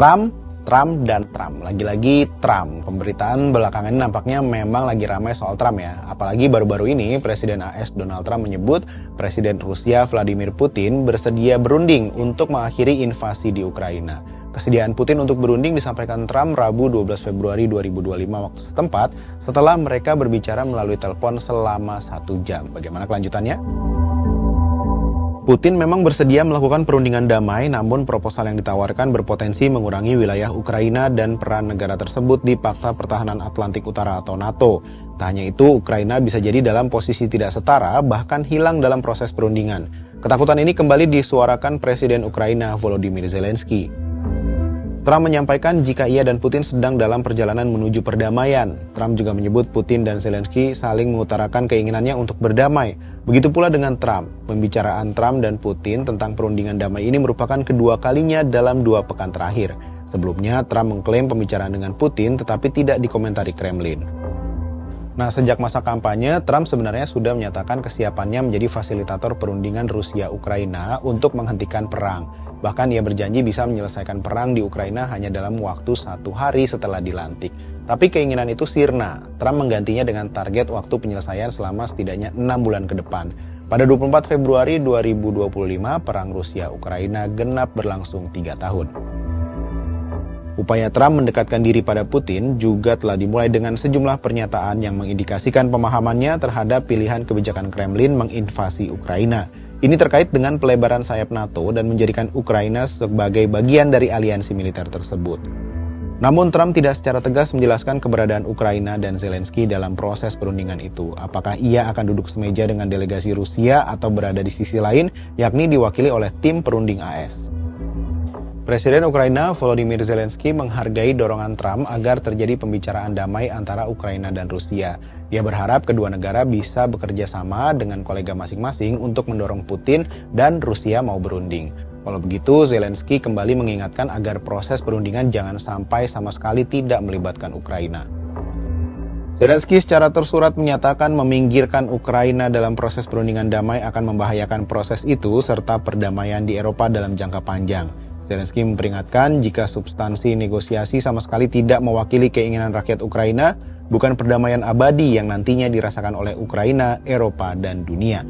Trump, dan Trump. Lagi-lagi Trump. Pemberitaan belakangan ini nampaknya memang lagi ramai soal Trump ya. Apalagi baru-baru ini Presiden AS Donald Trump menyebut Presiden Rusia Vladimir Putin bersedia berunding untuk mengakhiri invasi di Ukraina. Kesediaan Putin untuk berunding disampaikan Trump Rabu 12 Februari 2025 waktu setempat setelah mereka berbicara melalui telepon selama 1 jam. Bagaimana kelanjutannya? Putin memang bersedia melakukan perundingan damai, namun proposal yang ditawarkan berpotensi mengurangi wilayah Ukraina dan peran negara tersebut di Pakta Pertahanan Atlantik Utara atau NATO. Tak hanya itu, Ukraina bisa jadi dalam posisi tidak setara, bahkan hilang dalam proses perundingan. Ketakutan ini kembali disuarakan Presiden Ukraina Volodymyr Zelensky. Trump menyampaikan jika ia dan Putin sedang dalam perjalanan menuju perdamaian. Trump juga menyebut Putin dan Zelensky saling mengutarakan keinginannya untuk berdamai. Begitu pula dengan Trump. Pembicaraan Trump dan Putin tentang perundingan damai ini merupakan kedua kalinya dalam 2 pekan terakhir. Sebelumnya, Trump mengklaim pembicaraan dengan Putin tetapi tidak dikomentari Kremlin. Nah, sejak masa kampanye, Trump sebenarnya sudah menyatakan kesiapannya menjadi fasilitator perundingan Rusia-Ukraina untuk menghentikan perang. Bahkan ia berjanji bisa menyelesaikan perang di Ukraina hanya dalam waktu 1 hari setelah dilantik. Tapi keinginan itu sirna. Trump menggantinya dengan target waktu penyelesaian selama setidaknya 6 bulan ke depan. Pada 24 Februari 2025, perang Rusia-Ukraina genap berlangsung 3 tahun. Upaya Trump mendekatkan diri pada Putin juga telah dimulai dengan sejumlah pernyataan yang mengindikasikan pemahamannya terhadap pilihan kebijakan Kremlin menginvasi Ukraina. Ini terkait dengan pelebaran sayap NATO dan menjadikan Ukraina sebagai bagian dari aliansi militer tersebut. Namun Trump tidak secara tegas menjelaskan keberadaan Ukraina dan Zelensky dalam proses perundingan itu. Apakah ia akan duduk semeja dengan delegasi Rusia atau berada di sisi lain, yakni diwakili oleh tim perunding AS. Presiden Ukraina Volodymyr Zelensky menghargai dorongan Trump agar terjadi pembicaraan damai antara Ukraina dan Rusia. Dia berharap kedua negara bisa bekerja sama dengan kolega masing-masing untuk mendorong Putin dan Rusia mau berunding. Walau begitu, Zelensky kembali mengingatkan agar proses perundingan jangan sampai sama sekali tidak melibatkan Ukraina. Zelensky secara tersurat menyatakan meminggirkan Ukraina dalam proses perundingan damai akan membahayakan proses itu serta perdamaian di Eropa dalam jangka panjang. Zelensky memperingatkan jika substansi negosiasi sama sekali tidak mewakili keinginan rakyat Ukraina, bukan perdamaian abadi yang nantinya dirasakan oleh Ukraina, Eropa, dan dunia.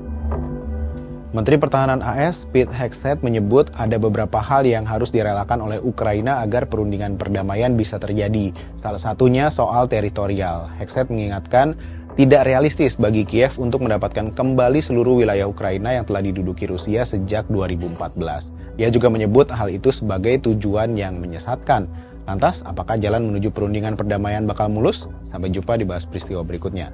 Menteri Pertahanan AS, Pete Hegseth, menyebut ada beberapa hal yang harus direlakan oleh Ukraina agar perundingan perdamaian bisa terjadi. Salah satunya soal teritorial. Hegseth mengingatkan tidak realistis bagi Kiev untuk mendapatkan kembali seluruh wilayah Ukraina yang telah diduduki Rusia sejak 2014. Ia juga menyebut hal itu sebagai tujuan yang menyesatkan. Lantas, apakah jalan menuju perundingan perdamaian bakal mulus? Sampai jumpa di Bahas Peristiwa berikutnya.